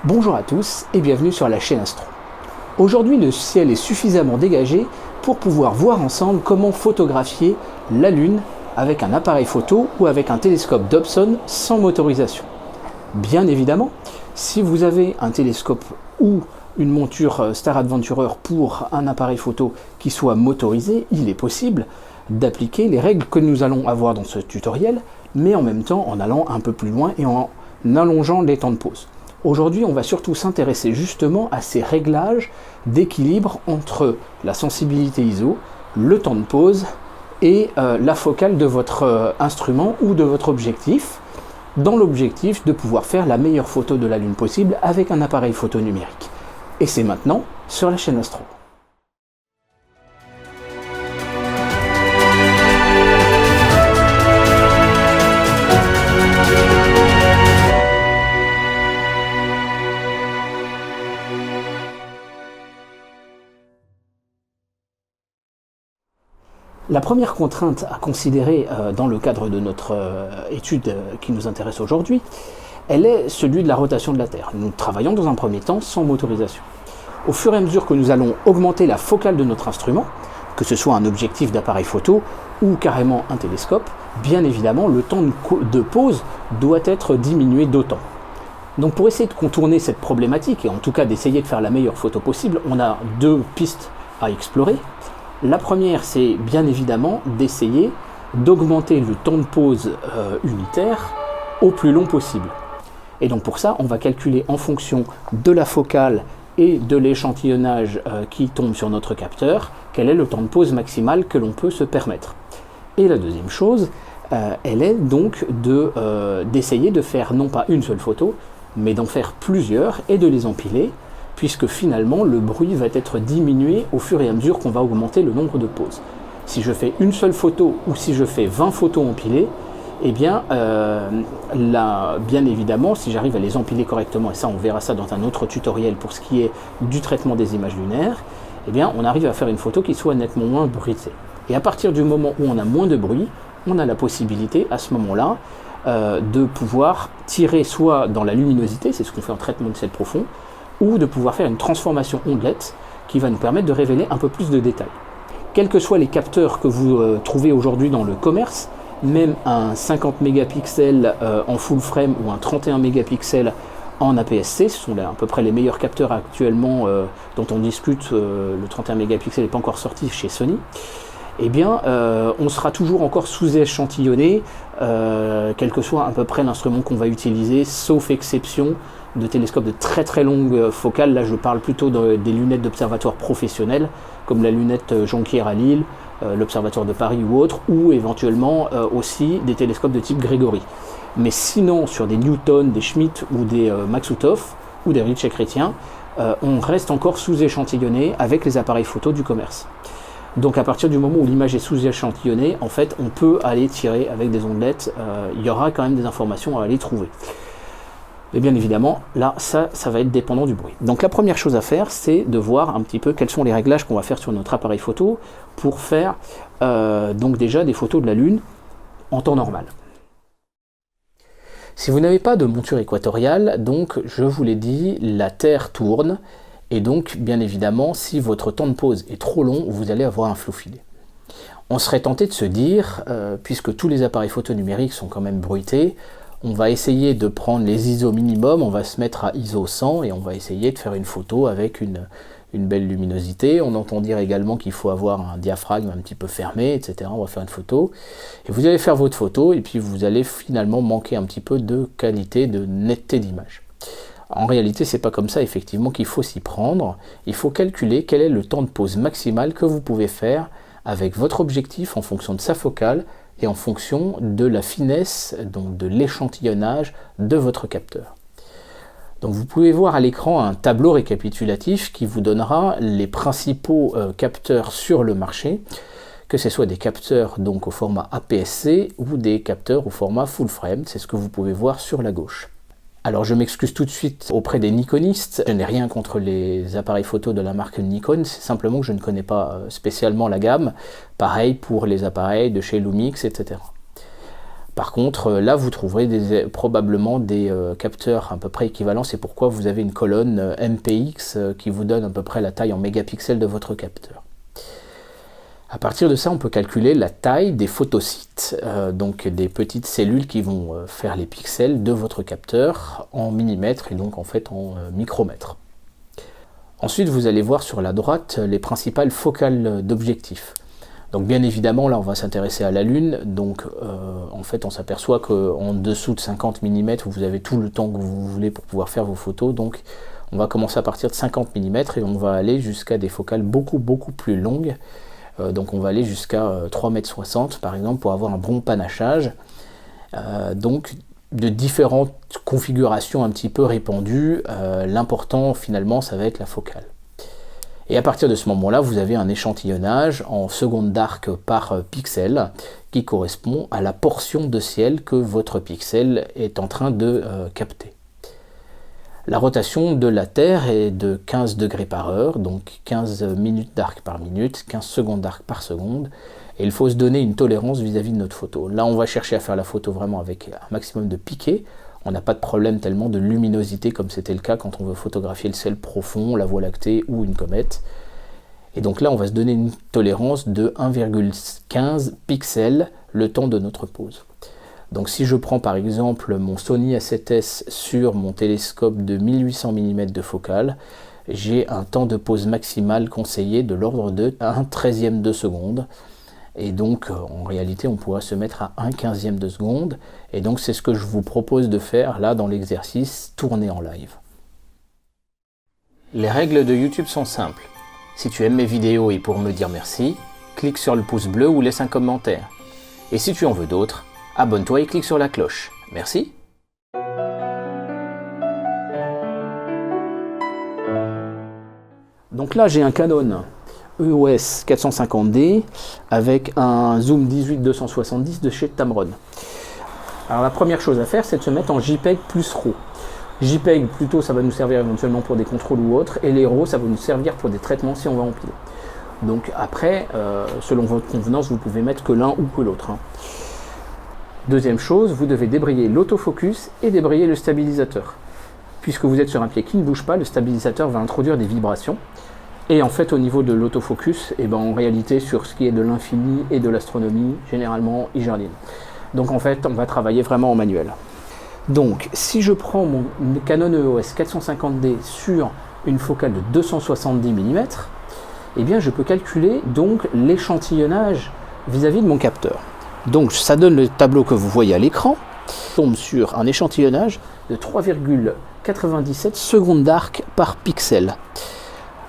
Bonjour à tous et bienvenue sur la chaîne Astro. Aujourd'hui, le ciel est suffisamment dégagé pour pouvoir voir ensemble comment photographier la Lune avec un appareil photo ou avec un télescope Dobson sans motorisation. Bien évidemment, si vous avez un télescope ou une monture Star Adventurer pour un appareil photo qui soit motorisé, il est possible d'appliquer les règles que nous allons avoir dans ce tutoriel, mais en même temps en allant un peu plus loin et en allongeant les temps de pause. Aujourd'hui, on va surtout s'intéresser justement à ces réglages d'équilibre entre la sensibilité ISO, le temps de pause et la focale de votre instrument ou de votre objectif, dans l'objectif de pouvoir faire la meilleure photo de la Lune possible avec un appareil photo numérique. Et c'est maintenant sur la chaîne Astro. La première contrainte à considérer dans le cadre de notre étude qui nous intéresse aujourd'hui, elle est celui de la rotation de la Terre. Nous travaillons dans un premier temps sans motorisation. Au fur et à mesure que nous allons augmenter la focale de notre instrument, que ce soit un objectif d'appareil photo ou carrément un télescope, bien évidemment le temps de pause doit être diminué d'autant. Donc pour essayer de contourner cette problématique et en tout cas d'essayer de faire la meilleure photo possible, on a deux pistes à explorer. La première, c'est bien évidemment d'essayer d'augmenter le temps de pause unitaire au plus long possible. Et donc pour ça, on va calculer en fonction de la focale et de l'échantillonnage qui tombe sur notre capteur, quel est le temps de pause maximal que l'on peut se permettre. Et la deuxième chose, elle est donc d'essayer de faire non pas une seule photo, mais d'en faire plusieurs et de les empiler, puisque finalement le bruit va être diminué au fur et à mesure qu'on va augmenter le nombre de pauses. Si je fais une seule photo ou si je fais 20 photos empilées, eh bien, bien évidemment, si j'arrive à les empiler correctement, et ça on verra ça dans un autre tutoriel pour ce qui est du traitement des images lunaires, eh bien on arrive à faire une photo qui soit nettement moins bruitée. Et à partir du moment où on a moins de bruit, on a la possibilité à ce moment-là de pouvoir tirer soit dans la luminosité, c'est ce qu'on fait en traitement de ciel profond, ou de pouvoir faire une transformation ondelette qui va nous permettre de révéler un peu plus de détails. Quels que soient les capteurs que vous trouvez aujourd'hui dans le commerce, même un 50 mégapixels en full frame ou un 31 mégapixels en APS-C, ce sont à peu près les meilleurs capteurs actuellement dont on discute, le 31 mégapixels n'est pas encore sorti chez Sony, eh bien on sera toujours encore sous-échantillonné, quel que soit à peu près l'instrument qu'on va utiliser, sauf exception de télescopes de très très longue focale. Là je parle plutôt des lunettes d'observatoire professionnelles, comme la lunette Jonquière à Lille, l'Observatoire de Paris ou autre, ou éventuellement aussi des télescopes de type Grégori. Mais sinon, sur des Newton, des Schmidt ou des Maksutov ou des Ritchey Chrétien, on reste encore sous-échantillonné avec les appareils photo du commerce. Donc à partir du moment où l'image est sous-échantillonnée, en fait, on peut aller tirer avec des ondelettes, il y aura quand même des informations à aller trouver. Et bien évidemment, là, ça va être dépendant du bruit. Donc la première chose à faire, c'est de voir un petit peu quels sont les réglages qu'on va faire sur notre appareil photo pour faire donc déjà des photos de la Lune en temps normal. Si vous n'avez pas de monture équatoriale, donc je vous l'ai dit, la Terre tourne, et donc bien évidemment, si votre temps de pause est trop long, vous allez avoir un flou filé. On serait tenté de se dire, puisque tous les appareils photo numériques sont quand même bruités, on va essayer de prendre les ISO minimum, on va se mettre à ISO 100 et on va essayer de faire une photo avec une belle luminosité. On entend dire également qu'il faut avoir un diaphragme un petit peu fermé, etc. On va faire une photo. Et vous allez faire votre photo et puis vous allez finalement manquer un petit peu de qualité, de netteté d'image. En réalité, c'est pas comme ça effectivement qu'il faut s'y prendre. Il faut calculer quel est le temps de pause maximal que vous pouvez faire avec votre objectif en fonction de sa focale et en fonction de la finesse, donc de l'échantillonnage de votre capteur. Donc vous pouvez voir à l'écran un tableau récapitulatif qui vous donnera les principaux capteurs sur le marché, que ce soit des capteurs donc au format APS-C ou des capteurs au format full frame, c'est ce que vous pouvez voir sur la gauche. Alors je m'excuse tout de suite auprès des Nikonistes, je n'ai rien contre les appareils photo de la marque Nikon, c'est simplement que je ne connais pas spécialement la gamme, pareil pour les appareils de chez Lumix, etc. Par contre, là, vous trouverez probablement des capteurs à peu près équivalents. C'est pourquoi vous avez une colonne MPX qui vous donne à peu près la taille en mégapixels de votre capteur. À partir de ça, on peut calculer la taille des photosites, donc des petites cellules qui vont faire les pixels de votre capteur en millimètres et donc en fait en micromètres. Ensuite, vous allez voir sur la droite les principales focales d'objectifs. Donc bien évidemment, là on va s'intéresser à la Lune, donc en fait on s'aperçoit qu'en dessous de 50 mm, vous avez tout le temps que vous voulez pour pouvoir faire vos photos, donc on va commencer à partir de 50 mm et on va aller jusqu'à des focales beaucoup plus longues. Donc on va aller jusqu'à 3,60 m par exemple pour avoir un bon panachage. Donc de différentes configurations un petit peu répandues, l'important finalement ça va être la focale. Et à partir de ce moment-là, vous avez un échantillonnage en secondes d'arc par pixel qui correspond à la portion de ciel que votre pixel est en train de capter. La rotation de la Terre est de 15 degrés par heure, donc 15 minutes d'arc par minute, 15 secondes d'arc par seconde. Et il faut se donner une tolérance vis-à-vis de notre photo. Là, on va chercher à faire la photo vraiment avec un maximum de piqué. On n'a pas de problème tellement de luminosité comme c'était le cas quand on veut photographier le ciel profond, la Voie lactée ou une comète. Et donc là, on va se donner une tolérance de 1,15 pixels le temps de notre pose. Donc si je prends par exemple mon Sony A7S sur mon télescope de 1800 mm de focale, j'ai un temps de pose maximal conseillé de l'ordre de 1/13e de seconde. Et donc en réalité on pourrait se mettre à 1/15e de seconde. Et donc c'est ce que je vous propose de faire là dans l'exercice tourné en live. Les règles de YouTube sont simples. Si tu aimes mes vidéos et pour me dire merci, clique sur le pouce bleu ou laisse un commentaire. Et si tu en veux d'autres, abonne-toi et clique sur la cloche. Merci. Donc là, j'ai un Canon EOS 450D avec un zoom 18-270 de chez Tamron. Alors la première chose à faire, c'est de se mettre en JPEG plus RAW. JPEG, plutôt, ça va nous servir éventuellement pour des contrôles ou autres, et les RAW, ça va nous servir pour des traitements si on va empiler. Donc après, selon votre convenance, vous pouvez mettre que l'un ou que l'autre. Deuxième chose, vous devez débrayer l'autofocus et débrayer le stabilisateur. Puisque vous êtes sur un pied qui ne bouge pas, le stabilisateur va introduire des vibrations. Et en fait, au niveau de l'autofocus, en réalité, sur ce qui est de l'infini et de l'astronomie, généralement, il jardine. Donc en fait, on va travailler vraiment en manuel. Donc, si je prends mon Canon EOS 450D sur une focale de 270 mm, eh bien, je peux calculer donc l'échantillonnage vis-à-vis de mon capteur. Donc ça donne le tableau que vous voyez à l'écran. On tombe sur un échantillonnage de 3,97 secondes d'arc par pixel.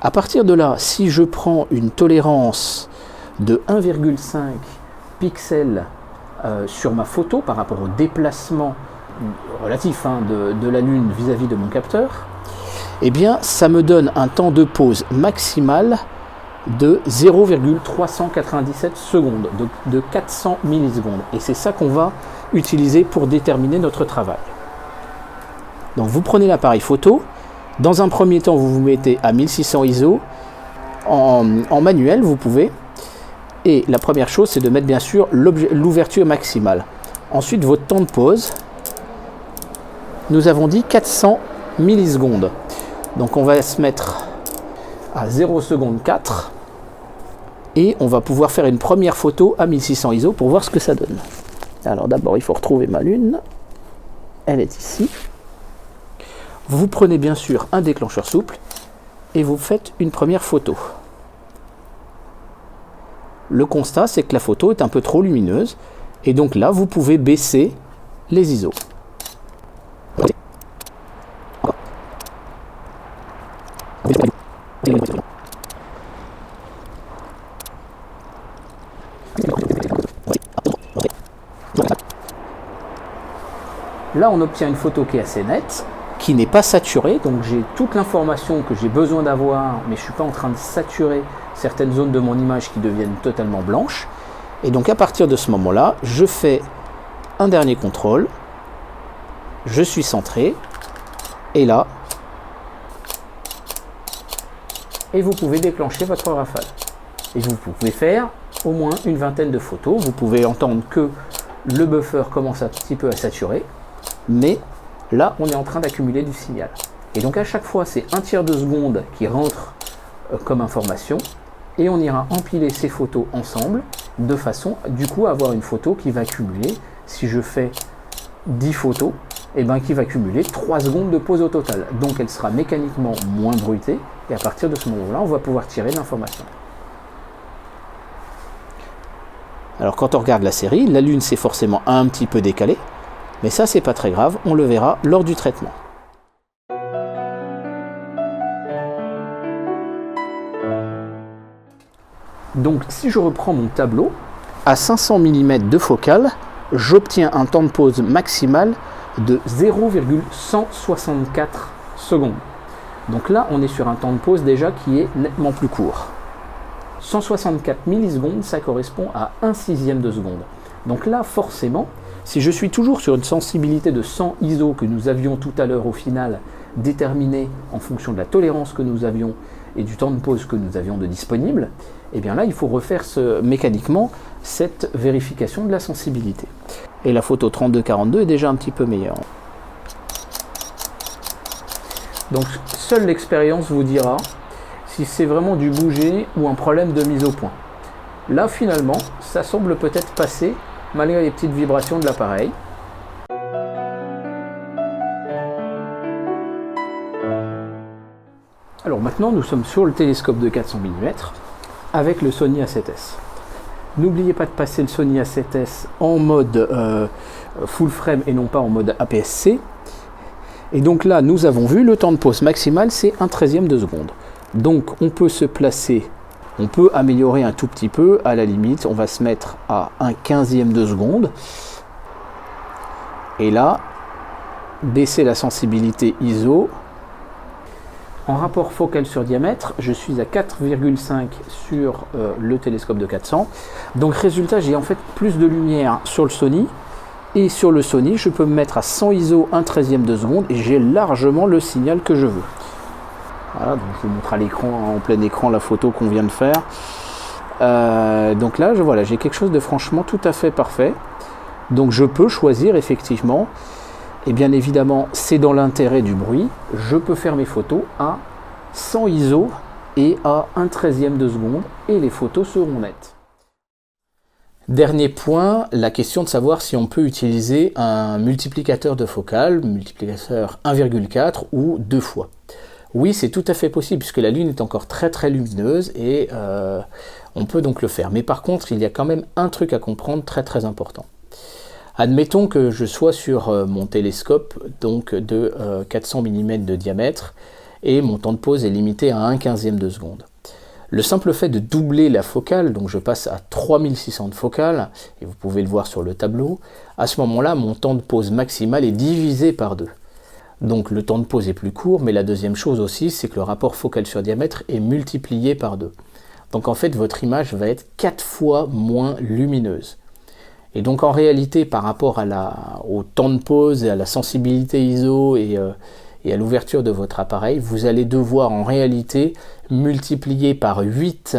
À partir de là, si je prends une tolérance de 1,5 pixels sur ma photo par rapport au déplacement relatif de la Lune vis-à-vis de mon capteur, eh bien ça me donne un temps de pose maximal de 0,397 secondes, de 400 millisecondes. Et c'est ça qu'on va utiliser pour déterminer notre travail. Donc vous prenez l'appareil photo, dans un premier temps vous vous mettez à 1600 ISO, en manuel vous pouvez, et la première chose c'est de mettre bien sûr l'ouverture maximale. Ensuite votre temps de pause, nous avons dit 400 millisecondes. Donc on va se mettre à 0 seconde 4 et on va pouvoir faire une première photo à 1600 ISO pour voir ce que ça donne. Alors d'abord il faut retrouver ma Lune, elle est ici. Vous prenez bien sûr un déclencheur souple et vous faites une première photo. Le constat c'est que la photo est un peu trop lumineuse et donc là vous pouvez baisser les ISO. Là, on obtient une photo qui est assez nette, qui n'est pas saturée, donc j'ai toute l'information que j'ai besoin d'avoir, mais je ne suis pas en train de saturer certaines zones de mon image qui deviennent totalement blanches. Et donc à partir de ce moment-là, je fais un dernier contrôle, je suis centré, et là, et vous pouvez déclencher votre rafale. Et vous pouvez faire au moins une vingtaine de photos. Vous pouvez entendre que le buffer commence un petit peu à saturer, mais là, on est en train d'accumuler du signal. Et donc à chaque fois, c'est 1/3 de seconde qui rentre comme information, et on ira empiler ces photos ensemble, de façon, du coup, à avoir une photo qui va cumuler, si je fais 10 photos, et ben, qui va cumuler 3 secondes de pause au total. Donc elle sera mécaniquement moins bruitée, et à partir de ce moment-là, on va pouvoir tirer l'information. Alors quand on regarde la série, la Lune s'est forcément un petit peu décalée, mais ça c'est pas très grave, on le verra lors du traitement. Donc si je reprends mon tableau, à 500 mm de focale, j'obtiens un temps de pause maximal de 0,164 secondes. Donc là, on est sur un temps de pause déjà qui est nettement plus court. 164 millisecondes, ça correspond à 1/6 de seconde. Donc là, forcément, si je suis toujours sur une sensibilité de 100 ISO que nous avions tout à l'heure au final, déterminée en fonction de la tolérance que nous avions et du temps de pause que nous avions de disponible, et bien là, il faut refaire mécaniquement cette vérification de la sensibilité. Et la photo 32-42 est déjà un petit peu meilleure. Donc, seule l'expérience vous dira si c'est vraiment du bouger ou un problème de mise au point. Là, finalement, ça semble peut-être passer malgré les petites vibrations de l'appareil. Alors maintenant, nous sommes sur le télescope de 400 mm avec le Sony A7S. N'oubliez pas de passer le Sony A7S en mode full frame et non pas en mode APS-C. Et donc là, nous avons vu le temps de pause maximal, c'est 1/13 de seconde. Donc on peut se placer, on peut améliorer un tout petit peu, à la limite, on va se mettre à 1/15 de seconde. Et là, baisser la sensibilité ISO. En rapport focal sur diamètre, je suis à 4,5 sur le télescope de 400. Donc résultat, j'ai en fait plus de lumière sur le Sony. Et sur le Sony, je peux me mettre à 100 ISO 1/13 de seconde et j'ai largement le signal que je veux. Voilà, donc je vous montre à l'écran, en plein écran, la photo qu'on vient de faire. Donc là, voilà, j'ai quelque chose de franchement tout à fait parfait. Donc je peux choisir effectivement. Et bien évidemment, c'est dans l'intérêt du bruit, je peux faire mes photos à 100 ISO et à 1/13 de seconde et les photos seront nettes. Dernier point, la question de savoir si on peut utiliser un multiplicateur de focale, multiplicateur 1,4 ou 2 fois. Oui, c'est tout à fait possible puisque la Lune est encore très très lumineuse et on peut donc le faire. Mais par contre, il y a quand même un truc à comprendre très très important. Admettons que je sois sur mon télescope donc de 400 mm de diamètre et mon temps de pause est limité à 1/15 de seconde. Le simple fait de doubler la focale, donc je passe à 3600 de focale, et vous pouvez le voir sur le tableau, à ce moment-là, mon temps de pause maximal est divisé par 2. Donc le temps de pause est plus court, mais la deuxième chose aussi, c'est que le rapport focal sur diamètre est multiplié par 2. Donc en fait, votre image va être 4 fois moins lumineuse. Et donc en réalité, par rapport au temps de pause et à la sensibilité ISO et à l'ouverture de votre appareil, vous allez devoir en réalité multiplier par 8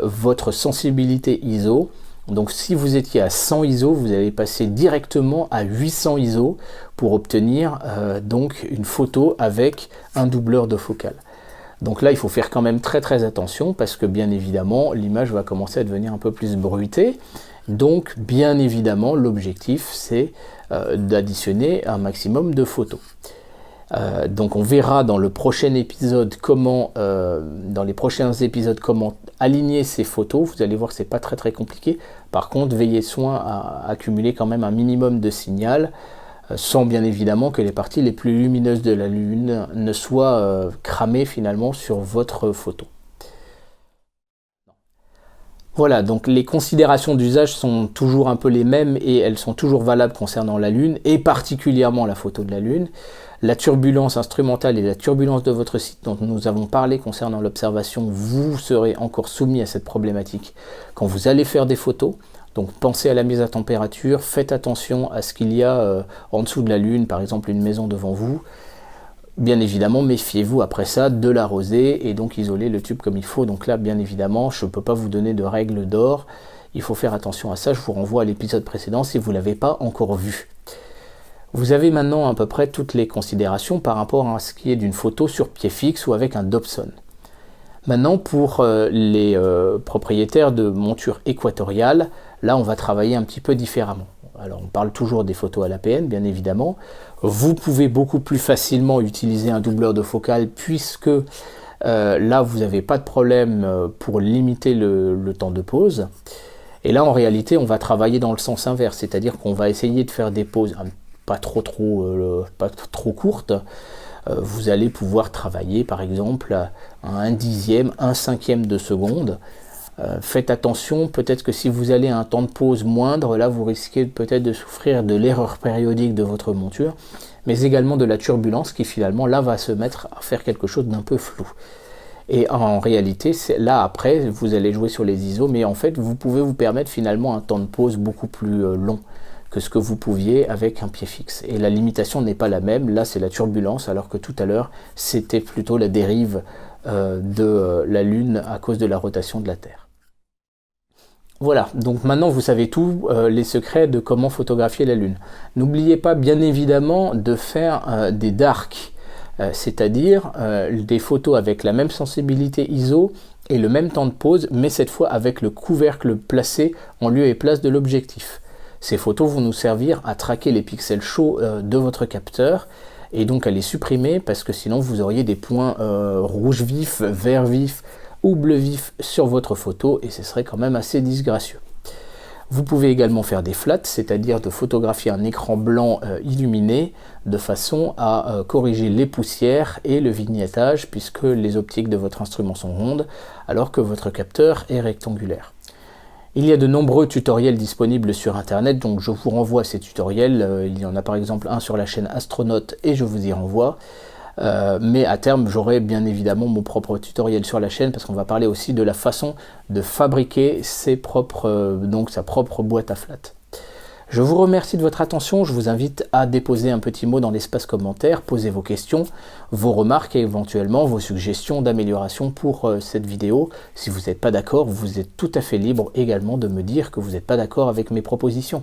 votre sensibilité ISO. Donc si vous étiez à 100 ISO, vous allez passer directement à 800 ISO pour obtenir donc une photo avec un doubleur de focale. Donc là, il faut faire quand même très très attention parce que bien évidemment, l'image va commencer à devenir un peu plus bruitée. Donc bien évidemment, l'objectif c'est d'additionner un maximum de photos. Donc on verra dans le prochain épisode comment, dans les prochains épisodes, comment aligner ces photos. Vous allez voir que c'est pas très très compliqué. Par contre, veillez soin à accumuler quand même un minimum de signal, sans bien évidemment que les parties les plus lumineuses de la Lune ne soient cramées finalement sur votre photo. Voilà, donc les considérations d'usage sont toujours un peu les mêmes et elles sont toujours valables concernant la Lune et particulièrement la photo de la Lune. La turbulence instrumentale et la turbulence de votre site dont nous avons parlé concernant l'observation, vous serez encore soumis à cette problématique quand vous allez faire des photos. Donc pensez à la mise à température, faites attention à ce qu'il y a en dessous de la Lune, par exemple une maison devant vous. Bien évidemment, méfiez-vous après ça de la rosée et donc isolez le tube comme il faut. Donc là, bien évidemment, je ne peux pas vous donner de règles d'or. Il faut faire attention à ça, je vous renvoie à l'épisode précédent si vous ne l'avez pas encore vu. Vous avez maintenant à peu près toutes les considérations par rapport à ce qui est d'une photo sur pied fixe ou avec un Dobson. Maintenant, pour les propriétaires de montures équatoriales, là on va travailler un petit peu différemment. Alors on parle toujours des photos à l'APN, bien évidemment. Vous pouvez beaucoup plus facilement utiliser un doubleur de focale puisque là vous n'avez pas de problème pour limiter le temps de pause. Et là en réalité on va travailler dans le sens inverse, c'est-à-dire qu'on va essayer de faire des pauses pas trop courtes. Vous allez pouvoir travailler par exemple à 1/10, 1/5 de seconde. Faites attention, peut-être que si vous allez à un temps de pause moindre, là vous risquez peut-être de souffrir de l'erreur périodique de votre monture, mais également de la turbulence qui finalement là va se mettre à faire quelque chose d'un peu flou. Et en réalité, là après, vous allez jouer sur les ISO, mais en fait vous pouvez vous permettre finalement un temps de pause beaucoup plus long que ce que vous pouviez avec un pied fixe. Et la limitation n'est pas la même, là c'est la turbulence, alors que tout à l'heure c'était plutôt la dérive de la Lune à cause de la rotation de la Terre. Voilà, donc maintenant vous savez tous les secrets de comment photographier la Lune. N'oubliez pas bien évidemment de faire des darks, c'est-à-dire des photos avec la même sensibilité ISO et le même temps de pause, mais cette fois avec le couvercle placé en lieu et place de l'objectif. Ces photos vont nous servir à traquer les pixels chauds de votre capteur et donc à les supprimer parce que sinon vous auriez des points rouge vif, vert vif ou bleu vif sur votre photo et ce serait quand même assez disgracieux. Vous pouvez également faire des flats, c'est-à-dire de photographier un écran blanc illuminé de façon à corriger les poussières et le vignettage puisque les optiques de votre instrument sont rondes alors que votre capteur est rectangulaire. Il y a de nombreux tutoriels disponibles sur internet, donc je vous renvoie à ces tutoriels. Il y en a par exemple un sur la chaîne Astronaute et je vous y renvoie. Mais à terme, j'aurai bien évidemment mon propre tutoriel sur la chaîne parce qu'on va parler aussi de la façon de fabriquer sa propre boîte à flat. Je vous remercie de votre attention, je vous invite à déposer un petit mot dans l'espace commentaire, poser vos questions, vos remarques et éventuellement vos suggestions d'amélioration pour cette vidéo. Si vous n'êtes pas d'accord, vous êtes tout à fait libre également de me dire que vous n'êtes pas d'accord avec mes propositions.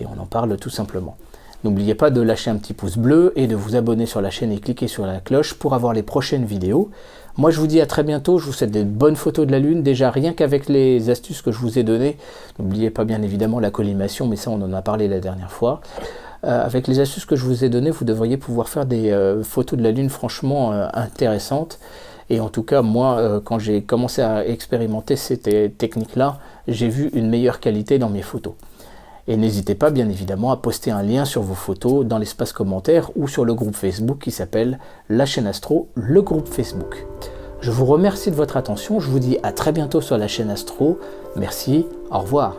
Et on en parle tout simplement. N'oubliez pas de lâcher un petit pouce bleu et de vous abonner sur la chaîne et cliquer sur la cloche pour avoir les prochaines vidéos. Moi je vous dis à très bientôt, je vous souhaite de bonnes photos de la Lune, déjà rien qu'avec les astuces que je vous ai données. N'oubliez pas bien évidemment la collimation, mais ça on en a parlé la dernière fois. Avec les astuces que je vous ai données, vous devriez pouvoir faire des photos de la Lune franchement intéressantes. Et en tout cas, moi, quand j'ai commencé à expérimenter ces techniques-là, j'ai vu une meilleure qualité dans mes photos. Et n'hésitez pas bien évidemment à poster un lien sur vos photos dans l'espace commentaire ou sur le groupe Facebook qui s'appelle La Chaîne Astro, le groupe Facebook. Je vous remercie de votre attention, je vous dis à très bientôt sur La Chaîne Astro. Merci, au revoir.